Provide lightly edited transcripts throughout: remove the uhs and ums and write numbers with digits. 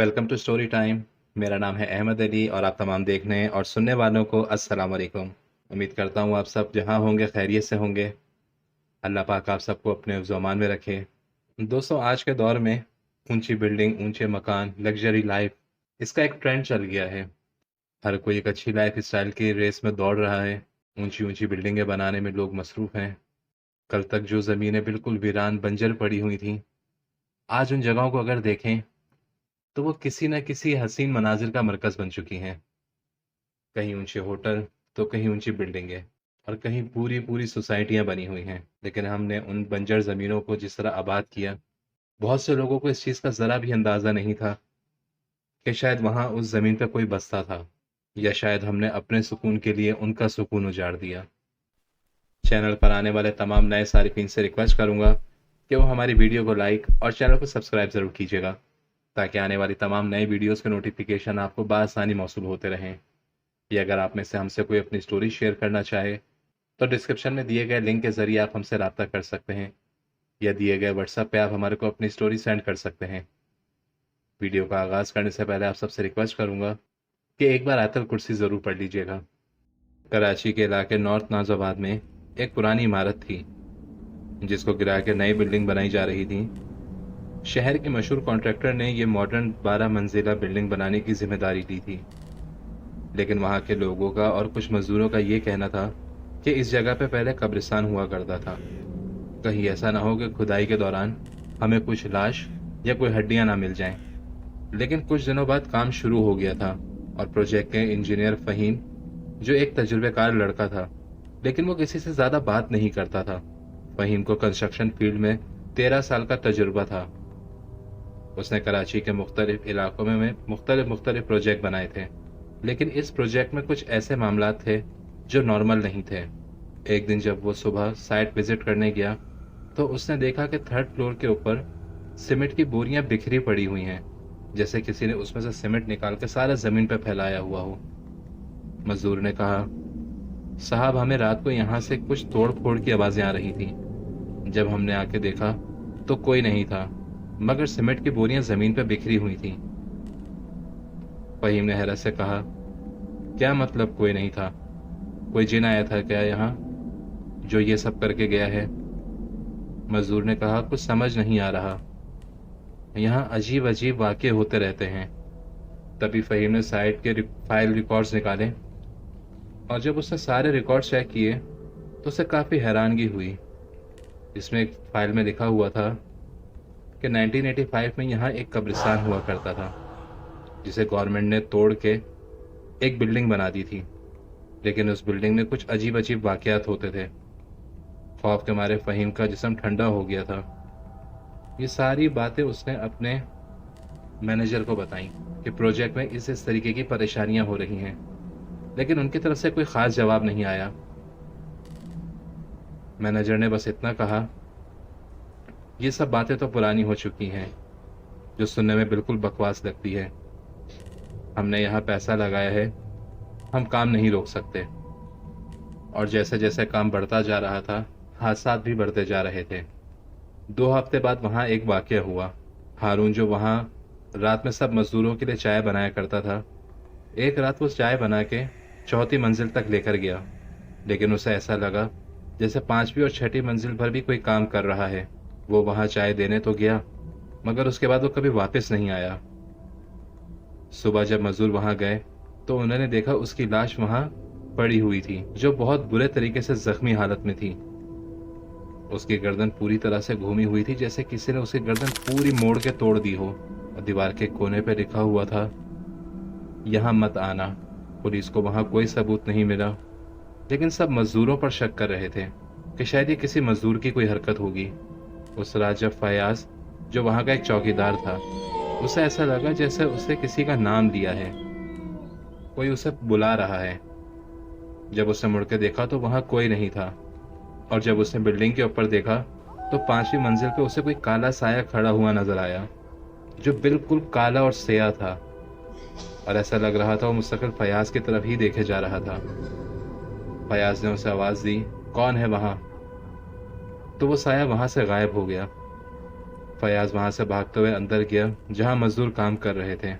Welcome to story time. मेरा नाम है अहमद अली और आप तमाम देखने और सुनने वालों को अस्सलाम वालेकुम। उम्मीद करता हूँ आप सब जहाँ होंगे खैरियत से होंगे। अल्लाह पाक आप सबको अपने ज़मान में रखे। दोस्तों, आज के दौर में ऊंची बिल्डिंग, ऊंचे मकान, लग्जरी लाइफ, इसका एक ट्रेंड चल गया है। हर कोई एक अच्छी लाइफ स्टाइल की रेस में दौड़ रहा है। ऊंची ऊंची बिल्डिंगें बनाने में लोग मसरूफ़ हैं। कल तक जो ज़मीनें बिल्कुल वीरान बंजर पड़ी हुई थीं, आज उन जगहों को अगर देखें तो वो किसी न किसी हसीन मनाजिर का मरकज़ बन चुकी हैं। कहीं ऊंचे होटल, तो कहीं ऊंची बिल्डिंगें, और कहीं पूरी पूरी सोसाइटियां बनी हुई हैं। लेकिन हमने उन बंजर ज़मीनों को जिस तरह आबाद किया, बहुत से लोगों को इस चीज़ का ज़रा भी अंदाज़ा नहीं था कि शायद वहाँ उस ज़मीन पर कोई बसता था, या शायद हमने अपने सुकून के लिए उनका सुकून उजाड़ दिया। चैनल पर आने वाले तमाम नए सारिफिन से रिक्वेस्ट करूंगा कि वो हमारी वीडियो को लाइक और चैनल को सब्सक्राइब ज़रूर कीजिएगा, ताकि आने वाली तमाम नई वीडियोस के नोटिफिकेशन आपको बआसानी मौसूल होते रहें। या अगर आप में से हमसे कोई अपनी स्टोरी शेयर करना चाहे तो डिस्क्रिप्शन में दिए गए लिंक के ज़रिए आप हमसे रब्ता कर सकते हैं, या दिए गए व्हाट्सएप पे आप हमारे को अपनी स्टोरी सेंड कर सकते हैं। वीडियो का आगाज़ करने से पहले आप सबसे रिक्वेस्ट करूंगा कि एक बार आयतल कुर्सी ज़रूर पढ़ लीजिएगा। कराची के इलाके नॉर्थ नाज़ाबाद में एक पुरानी इमारत थी, जिसको गिरा के नई बिल्डिंग बनाई जा रही थी। शहर के मशहूर कॉन्ट्रैक्टर ने यह मॉडर्न 12 मंजिला बिल्डिंग बनाने की जिम्मेदारी ली थी। लेकिन वहाँ के लोगों का और कुछ मजदूरों का ये कहना था कि इस जगह पे पहले कब्रिस्तान हुआ करता था। कहीं ऐसा ना हो कि खुदाई के दौरान हमें कुछ लाश या कोई हड्डियां ना मिल जाएं। लेकिन कुछ दिनों बाद काम शुरू हो गया था, और प्रोजेक्ट के इंजीनियर फ़हीम, जो एक तजुर्बेकार लड़का था, लेकिन वो किसी से ज़्यादा बात नहीं करता था। फ़हीम को कंस्ट्रक्शन फील्ड में 13 साल का तजुर्बा था। उसने कराची के मुख्तलिफ इलाकों में मुख्तलिफ प्रोजेक्ट बनाए थे, लेकिन इस प्रोजेक्ट में कुछ ऐसे मामलात थे जो नॉर्मल नहीं थे। एक दिन जब वो सुबह साइट विजिट करने गया तो उसने देखा कि थर्ड फ्लोर के ऊपर सीमेंट की बोरियां बिखरी पड़ी हुई हैं, जैसे किसी ने उसमें से सीमेंट निकाल के सारा ज़मीन पर फैलाया हुआ हो। मजदूर ने कहा, साहब, हमें रात को यहाँ से कुछ तोड़ फोड़ की आवाज़ें आ रही थी। जब हमने आके देखा तो कोई नहीं था, मगर सीमेंट की बोरियां ज़मीन पर बिखरी हुई थीं। फ़हीम ने हैरत से कहा, क्या मतलब कोई नहीं था? कोई जिन आया था क्या यहाँ जो ये सब करके गया है? मजदूर ने कहा, कुछ समझ नहीं आ रहा, यहाँ अजीब अजीब वाक़े होते रहते हैं। तभी फ़हीम ने साइट के फाइल रिकॉर्ड्स निकाले, और जब उसने सारे रिकॉर्ड चेक किए तो उसे काफ़ी हैरानगी हुई। इसमें एक फाइल में लिखा हुआ था कि 1985 में यहाँ एक कब्रिस्तान हुआ करता था, जिसे गवर्नमेंट ने तोड़ के एक बिल्डिंग बना दी थी। लेकिन उस बिल्डिंग में कुछ अजीब अजीब वाक़यात होते थे। खौफ के मारे फ़हीम का जिस्म ठंडा हो गया था। ये सारी बातें उसने अपने मैनेजर को बताई कि प्रोजेक्ट में इस तरीके की परेशानियां हो रही हैं, लेकिन उनकी तरफ से कोई ख़ास जवाब नहीं आया। मैनेजर ने बस इतना कहा, ये सब बातें तो पुरानी हो चुकी हैं, जो सुनने में बिल्कुल बकवास लगती है। हमने यहाँ पैसा लगाया है, हम काम नहीं रोक सकते। और जैसे जैसे काम बढ़ता जा रहा था, हादसात भी बढ़ते जा रहे थे। 2 हफ्ते बाद वहाँ एक वाक़या हुआ। हारून, जो वहाँ रात में सब मजदूरों के लिए चाय बनाया करता था, एक रात वो चाय बना के चौथी मंजिल तक लेकर गया। लेकिन उसे ऐसा लगा जैसे पांचवी और छठी मंजिल पर भी कोई काम कर रहा है। वो वहाँ चाय देने तो गया, मगर उसके बाद वो कभी वापस नहीं आया। सुबह जब मजदूर वहाँ गए तो उन्होंने देखा उसकी लाश वहाँ पड़ी हुई थी, जो बहुत बुरे तरीके से जख्मी हालत में थी। उसकी गर्दन पूरी तरह से घूमी हुई थी, जैसे किसी ने उसकी गर्दन पूरी मोड़ के तोड़ दी हो। और दीवार के कोने पर लिखा हुआ था, यहाँ मत आना। पुलिस को वहाँ कोई सबूत नहीं मिला, लेकिन सब मजदूरों पर शक कर रहे थे कि शायद ये किसी मजदूर की कोई हरकत होगी। उस रात जब फयाज, जो वहाँ का एक चौकीदार था, उसे ऐसा लगा जैसे उसे किसी का नाम लिया है, कोई उसे बुला रहा है। जब उसने मुड़ के देखा तो वहाँ कोई नहीं था, और जब उसने बिल्डिंग के ऊपर देखा तो पांचवी मंजिल पे उसे कोई काला साया खड़ा हुआ नजर आया, जो बिल्कुल काला और सेया था, और ऐसा लग रहा था वो मुस्तकिल फयाज की तरफ ही देखे जा रहा था। फयाज ने उसे आवाज़ दी, कौन है वहाँ? तो वो साया वहाँ से गायब हो गया। फयाज वहां से भागते हुए अंदर गया जहां मजदूर काम कर रहे थे।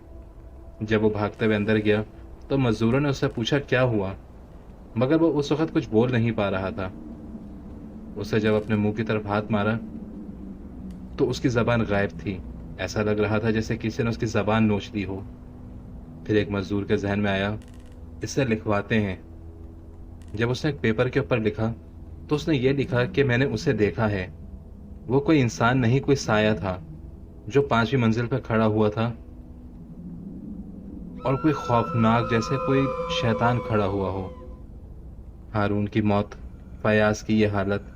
जब वो भागते हुए अंदर गया तो मजदूरों ने उससे पूछा क्या हुआ, मगर वो उस वक्त कुछ बोल नहीं पा रहा था। उसे जब अपने मुंह की तरफ हाथ मारा तो उसकी जबान गायब थी। ऐसा लग रहा था जैसे किसी ने उसकी जबान नोच दी हो। फिर एक मजदूर के जहन में आया, इससे लिखवाते हैं। जब उसने एक पेपर के ऊपर लिखा तो उसने ये लिखा कि मैंने उसे देखा है। वो कोई इंसान नहीं, कोई साया था जो 5वीं मंजिल पर खड़ा हुआ था, और कोई खौफनाक जैसे कोई शैतान खड़ा हुआ हो। हारून की मौत, फयाज की ये हालत,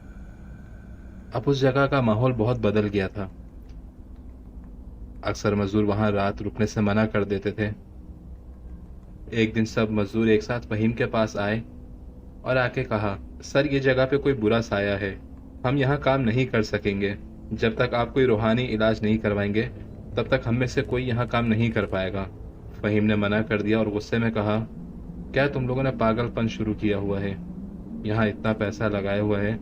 अब उस जगह का माहौल बहुत बदल गया था। अक्सर मजदूर वहां रात रुकने से मना कर देते थे। एक दिन सब मजदूर एक साथ फहीम के पास आए और आके कहा, सर ये जगह पे कोई बुरा साया है, हम यहाँ काम नहीं कर सकेंगे। जब तक आप कोई रूहानी इलाज नहीं करवाएंगे तब तक हम में से कोई यहाँ काम नहीं कर पाएगा। फहीम ने मना कर दिया और गुस्से में कहा, क्या तुम लोगों ने पागलपन शुरू किया हुआ है? यहाँ इतना पैसा लगाया हुआ है,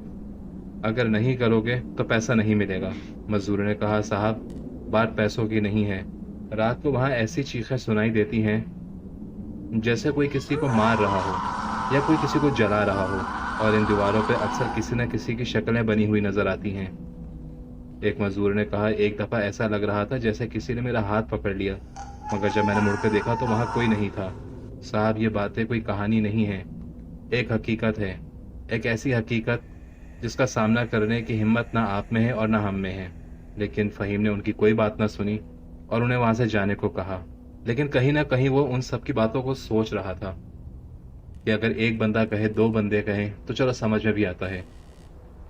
अगर नहीं करोगे तो पैसा नहीं मिलेगा। मजदूर ने कहा, साहब बात पैसों की नहीं है। रात को वहाँ ऐसी चीखें सुनाई देती हैं जैसे कोई किसी को मार रहा हो या कोई किसी को जला रहा हो, और इन दीवारों पे अक्सर किसी न किसी की शक्लें बनी हुई नजर आती हैं। एक मजदूर ने कहा, एक दफा ऐसा लग रहा था जैसे किसी ने मेरा हाथ पकड़ लिया, मगर जब मैंने मुड़ के देखा तो वहां कोई नहीं था। साहब ये बातें कोई कहानी नहीं है, एक हकीकत है। एक ऐसी हकीकत जिसका सामना करने की हिम्मत ना आप में है और ना हम में है। लेकिन फहीम ने उनकी कोई बात ना सुनी और उन्हें वहां से जाने को कहा। लेकिन कहीं ना कहीं वो उन सब की बातों को सोच रहा था कि अगर एक बंदा कहे, 2 बंदे कहें तो चलो समझ में भी आता है,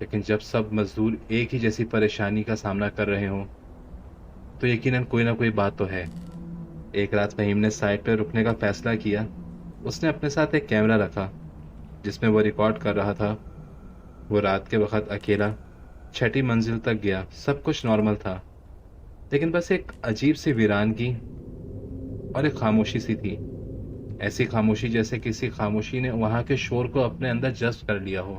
लेकिन जब सब मजदूर एक ही जैसी परेशानी का सामना कर रहे हों तो यकीनन कोई ना कोई बात तो है। एक रात फहीम ने साइट पर रुकने का फैसला किया। उसने अपने साथ एक कैमरा रखा जिसमें वो रिकॉर्ड कर रहा था। वो रात के वक्त अकेला 6ठी मंजिल तक गया। सब कुछ नॉर्मल था, लेकिन बस एक अजीब सी वीरानगी और एक खामोशी सी थी। ऐसी खामोशी जैसे किसी खामोशी ने वहां के शोर को अपने अंदर जज्ब कर लिया हो।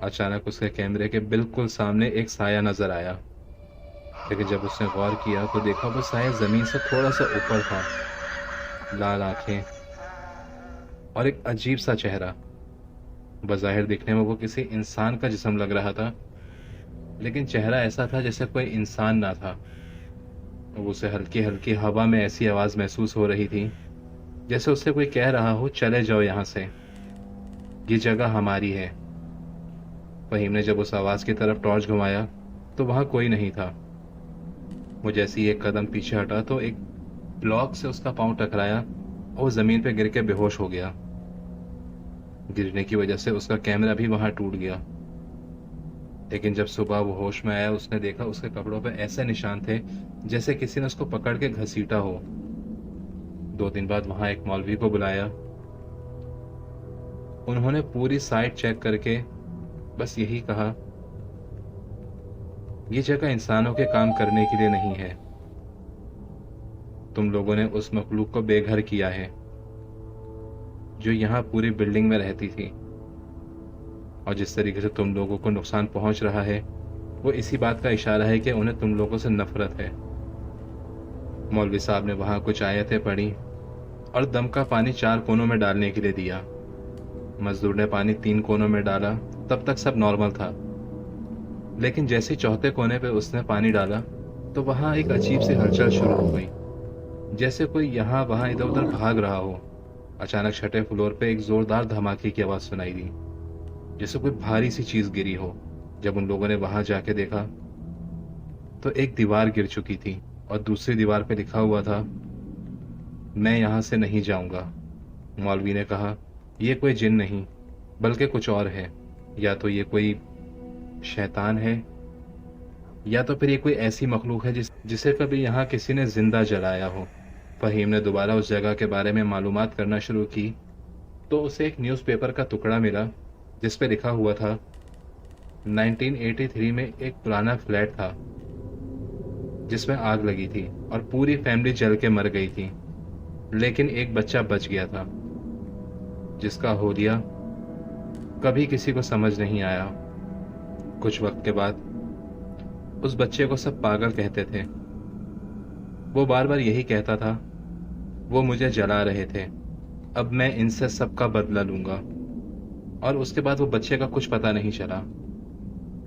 अचानक उसके कैमरे के बिल्कुल सामने एक साया नजर आया, लेकिन जब उसने गौर किया तो देखा वो साया जमीन से थोड़ा सा ऊपर था। लाल आंखें और एक अजीब सा चेहरा। बज़ाहिर दिखने में वो किसी इंसान का जिस्म लग रहा था, लेकिन चेहरा ऐसा था जैसे कोई इंसान ना था। उसे हल्की हल्की हवा में ऐसी आवाज महसूस हो रही थी जैसे उससे कोई कह रहा हो, चले जाओ यहां से, ये जगह हमारी है। फहीम ने जब उस आवाज की तरफ टॉर्च घुमाया तो वहां कोई नहीं था। वो जैसे ही एक कदम पीछे हटा तो एक ब्लॉक से उसका पांव टकराया और वो जमीन पर गिर के बेहोश हो गया। गिरने की वजह से उसका कैमरा भी वहां टूट गया। लेकिन जब सुबह वो होश में आया, उसने देखा उसके कपड़ों पर ऐसे निशान थे जैसे किसी ने उसको पकड़ के घसीटा हो। 2 दिन बाद वहां एक मौलवी को बुलाया। उन्होंने पूरी साइट चेक करके बस यही कहा, यह जगह इंसानों के काम करने के लिए नहीं है। तुम लोगों ने उस मखलूक को बेघर किया है जो यहां पूरी बिल्डिंग में रहती थी, और जिस तरीके से तुम लोगों को नुकसान पहुंच रहा है वो इसी बात का इशारा है कि उन्हें तुम लोगों से नफरत है। मौलवी साहब ने वहां कुछ आयतें पढ़ी और दम का पानी 4 कोनों में डालने के लिए दिया। मजदूर ने पानी 3 कोनों में डाला, तब तक सब नॉर्मल था। लेकिन जैसे ही चौथे कोने पे उसने पानी डाला तो वहां एक अजीब सी हलचल शुरू हो गई, जैसे कोई यहाँ वहां इधर उधर भाग रहा हो। अचानक 6ठे फ्लोर पे एक जोरदार धमाके की आवाज सुनाई दी, जैसे कोई भारी सी चीज गिरी हो। जब उन लोगों ने वहां जाके देखा तो एक दीवार गिर चुकी थी और दूसरी दीवार पे लिखा हुआ था, मैं यहां से नहीं जाऊंगा। मौलवी ने कहा, यह कोई जिन नहीं बल्कि कुछ और है। या तो ये कोई शैतान है, या तो फिर ये कोई ऐसी मखलूक है जिसे कभी यहाँ किसी ने जिंदा जलाया हो। फहीम ने दोबारा उस जगह के बारे में मालूमात करना शुरू की तो उसे एक न्यूज़पेपर का टुकड़ा मिला जिस पे लिखा हुआ था, 1983 में एक पुराना फ्लैट था जिसमें आग लगी थी और पूरी फैमिली जल के मर गई थी, लेकिन एक बच्चा बच गया था जिसका होलिया कभी किसी को समझ नहीं आया। कुछ वक्त के बाद उस बच्चे को सब पागल कहते थे। वो बार बार यही कहता था, वो मुझे जला रहे थे, अब मैं इनसे सबका बदला लूंगा। और उसके बाद वो बच्चे का कुछ पता नहीं चला।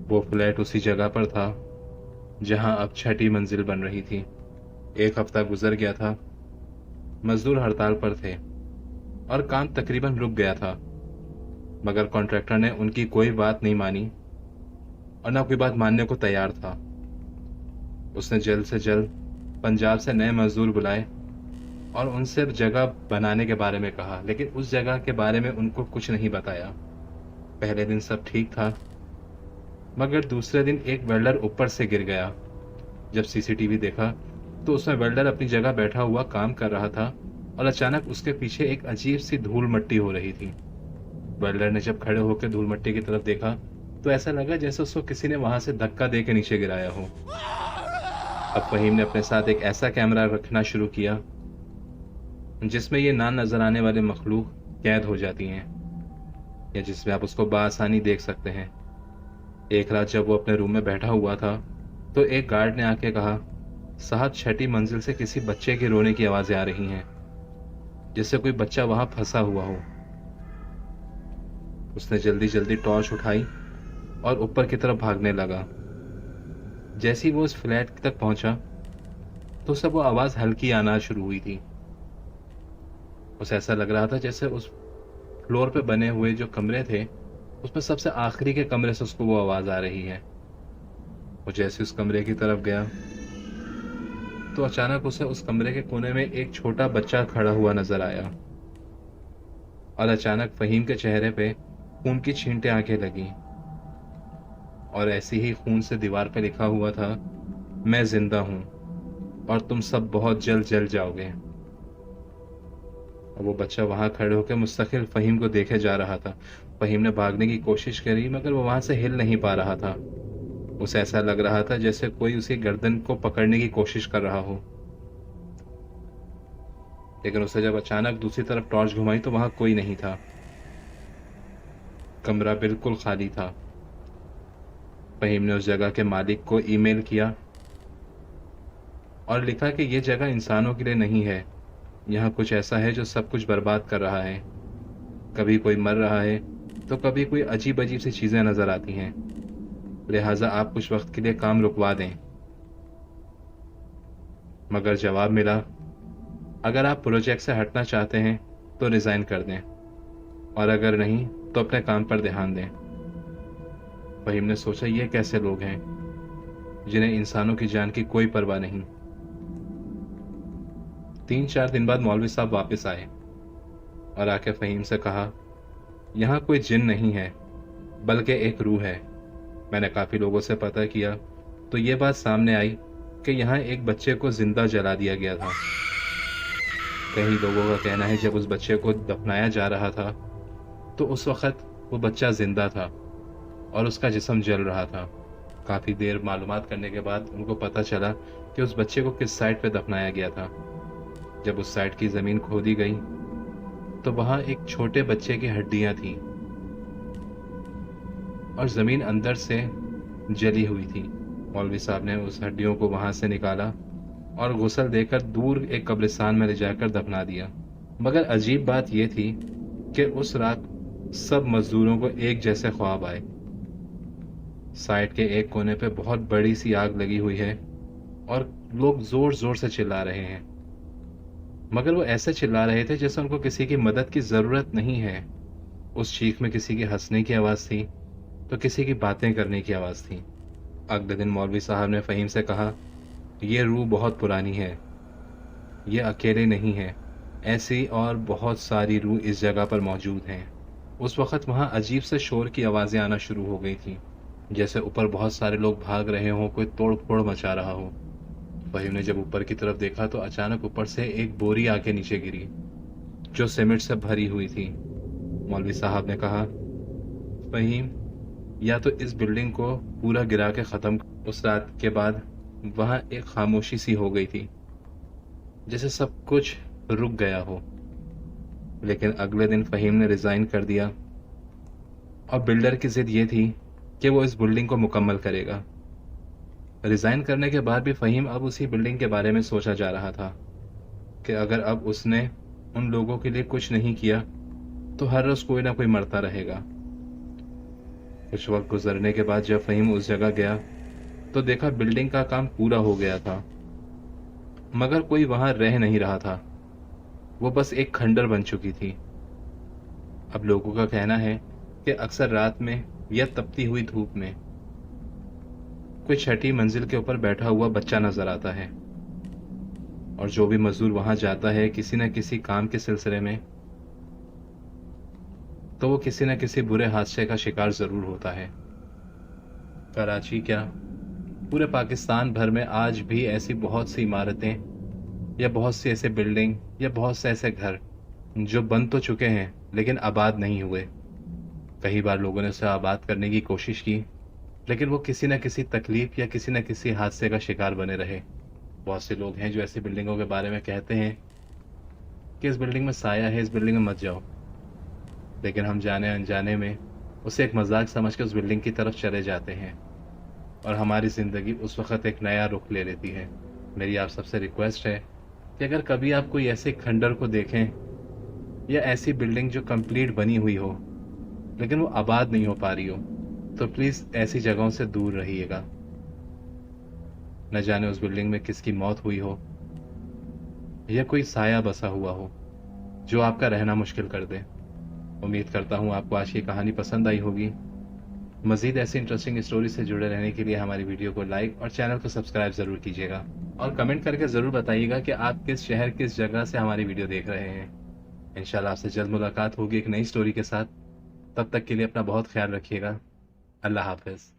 वो फ्लैट उसी जगह पर था जहां अब छठी मंजिल बन रही थी। एक हफ्ता गुजर गया था। मजदूर हड़ताल पर थे और काम तकरीबन रुक गया था, मगर कॉन्ट्रैक्टर ने उनकी कोई बात नहीं मानी और ना कोई बात मानने को तैयार था। उसने जल्द से जल्द पंजाब से नए मजदूर बुलाए और उनसे जगह बनाने के बारे में कहा, लेकिन उस जगह के बारे में उनको कुछ नहीं बताया। पहले दिन सब ठीक था, मगर दूसरे दिन एक वेल्डर ऊपर से गिर गया। जब सीसीटीवी देखा तो उसमें वेल्डर अपनी जगह बैठा हुआ काम कर रहा था और अचानक उसके पीछे एक अजीब सी धूल मट्टी हो रही थी। वेल्डर ने जब खड़े होकर धूल मट्टी की तरफ देखा तो ऐसा लगा जैसे उसको किसी ने वहां से धक्का दे के नीचे गिराया हो। अब फहीम ने अपने साथ एक ऐसा कैमरा रखना शुरू किया जिसमें ये ना नजर आने वाले मखलूक कैद हो जाती हैं, या जिसमें आप उसको बआसानी देख सकते हैं। एक रात जब वो अपने रूम में बैठा हुआ था तो एक गार्ड ने आके कहा, साहब छठी मंजिल से किसी बच्चे के रोने की आवाजें आ रही हैं, जैसे कोई बच्चा वहां फंसा हुआ हो। उसने जल्दी जल्दी टॉर्च उठाई और ऊपर की तरफ भागने लगा। जैसे ही वो उस फ्लैट तक पहुंचा तो सब वो आवाज हल्की आना शुरू हुई थी। उसे ऐसा लग रहा था जैसे उस फ्लोर पे बने हुए जो कमरे थे उसमें सबसे आखिरी के कमरे से उसको वो आवाज आ रही है। वो जैसे उस कमरे की तरफ गया तो अचानक उसे उस कमरे के कोने में एक छोटा बच्चा खड़ा हुआ नजर आया और अचानक फहीम के चेहरे पे खून की छींटें आके लगी और ऐसी ही खून से दीवार पे लिखा हुआ था, मैं जिंदा हूं और तुम सब बहुत जल्द जल जाओगे। और वो बच्चा वहां खड़े होकर मुस्तकिल फहीम को देखे जा रहा था। फहीम ने भागने की कोशिश करी मगर वो वहां से हिल नहीं पा रहा था। उसे ऐसा लग रहा था जैसे कोई उसकी गर्दन को पकड़ने की कोशिश कर रहा हो। लेकिन उसे जब अचानक दूसरी तरफ टॉर्च घुमाई तो वहां कोई नहीं था। कमरा बिल्कुल खाली था। फहीम ने उस जगह के मालिक को ईमेल किया और लिखा कि यह जगह इंसानों के लिए नहीं है, यहाँ कुछ ऐसा है जो सब कुछ बर्बाद कर रहा है। कभी कोई मर रहा है तो कभी कोई अजीब अजीब सी चीजें नजर आती हैं, लिहाजा आप कुछ वक्त के लिए काम रुकवा दें। मगर जवाब मिला, अगर आप प्रोजेक्ट से हटना चाहते हैं तो रिजाइन कर दें और अगर नहीं तो अपने काम पर ध्यान दें। फहीम ने सोचा, ये कैसे लोग हैं जिन्हें इंसानों की जान की कोई परवाह नहीं। 3-4 दिन बाद मौलवी साहब वापस आए और आके फहीम से कहा, यहाँ कोई जिन नहीं है बल्कि एक रूह है। मैंने काफी लोगों से पता किया तो ये बात सामने आई कि यहाँ एक बच्चे को जिंदा जला दिया गया था। कई लोगों का कहना है जब उस बच्चे को दफनाया जा रहा था तो उस वक्त वो बच्चा जिंदा था और उसका जिस्म जल रहा था। काफी देर मालूमात करने के बाद उनको पता चला कि उस बच्चे को किस साइट पे दफनाया गया था। जब उस साइट की जमीन खोदी गई तो वहां एक छोटे बच्चे की हड्डियां थी और जमीन अंदर से जली हुई थी। मौलवी साहब ने उस हड्डियों को वहां से निकाला और गुस्ल देकर दूर एक कब्रिस्तान में ले जाकर दफना दिया। मगर अजीब बात यह थी कि उस रात सब मजदूरों को एक जैसे ख्वाब आए। साइट के एक कोने पे बहुत बड़ी सी आग लगी हुई है और लोग जोर जोर से चिल्ला रहे हैं, मगर वो ऐसे चिल्ला रहे थे जैसे उनको किसी की मदद की जरूरत नहीं है। उस चीख में किसी के हंसने की आवाज थी तो किसी की बातें करने की आवाज थी। अगले दिन मौलवी साहब ने फहीम से कहा, यह रूह बहुत पुरानी है, ये अकेले नहीं है, ऐसी और बहुत सारी रूह इस जगह पर मौजूद हैं। उस वक्त वहां अजीब से शोर की आवाजें आना शुरू हो गई थी, जैसे ऊपर बहुत सारे लोग भाग रहे हों, कोई तोड़ फोड़ मचा रहा हो। फहीम ने जब ऊपर की तरफ देखा तो अचानक ऊपर से एक बोरी आके नीचे गिरी जो सीमेंट से भरी हुई थी। मौलवी साहब ने कहा, फहीम, या तो इस बिल्डिंग को पूरा गिरा के खत्म। उस रात के बाद वहां एक खामोशी सी हो गई थी, जैसे सब कुछ रुक गया हो। लेकिन अगले दिन फहीम ने रिजाइन कर दिया और बिल्डर की जिद ये थी कि वो इस बिल्डिंग को मुकम्मल करेगा। रिज़ाइन करने के बाद भी फ़हीम अब उसी बिल्डिंग के बारे में सोचा जा रहा था कि अगर अब उसने उन लोगों के लिए कुछ नहीं किया तो हर रोज़ कोई ना कोई मरता रहेगा। कुछ वक्त गुजरने के बाद जब फ़हीम उस जगह गया तो देखा बिल्डिंग का काम पूरा हो गया था, मगर कोई वहां रह नहीं रहा था। वो बस एक खंडर बन चुकी थी। अब लोगों का कहना है कि अक्सर रात में या तपती हुई धूप में कोई छठी मंजिल के ऊपर बैठा हुआ बच्चा नजर आता है, और जो भी मजदूर वहां जाता है किसी न किसी काम के सिलसिले में, तो वो किसी न किसी बुरे हादसे का शिकार जरूर होता है। कराची क्या, पूरे पाकिस्तान भर में आज भी ऐसी बहुत सी इमारतें या बहुत सी ऐसे बिल्डिंग या बहुत से ऐसे घर जो बन तो चुके हैं लेकिन आबाद नहीं हुए। कई बार लोगों ने उसे आबाद करने की कोशिश की, लेकिन वो किसी न किसी तकलीफ या किसी न किसी हादसे का शिकार बने रहे। बहुत से लोग हैं जो ऐसी बिल्डिंगों के बारे में कहते हैं कि इस बिल्डिंग में साया है, इस बिल्डिंग में मत जाओ, लेकिन हम जाने अनजाने में उसे एक मजाक समझ के उस बिल्डिंग की तरफ चले जाते हैं और हमारी ज़िंदगी उस वक्त एक नया रुख ले लेती है। मेरी आप सबसे रिक्वेस्ट है कि अगर कभी आप कोई ऐसे खंडर को देखें या ऐसी बिल्डिंग जो कंप्लीट बनी हुई हो लेकिन वो आबाद नहीं हो पा रही हो, तो प्लीज़ ऐसी जगहों से दूर रहिएगा। न जाने उस बिल्डिंग में किसकी मौत हुई हो या कोई साया बसा हुआ हो जो आपका रहना मुश्किल कर दे। उम्मीद करता हूँ आपको आज की कहानी पसंद आई होगी। मज़ीद ऐसी इंटरेस्टिंग स्टोरी से जुड़े रहने के लिए हमारी वीडियो को लाइक और चैनल को सब्सक्राइब ज़रूर कीजिएगा, और कमेंट करके ज़रूर बताइएगा कि आप किस शहर किस जगह से हमारी वीडियो देख रहे हैं। इंशाल्लाह आपसे जल्द मुलाकात होगी एक नई स्टोरी के साथ। तब तक के लिए अपना बहुत ख्याल रखिएगा। अल्लाह हाफ़िज़।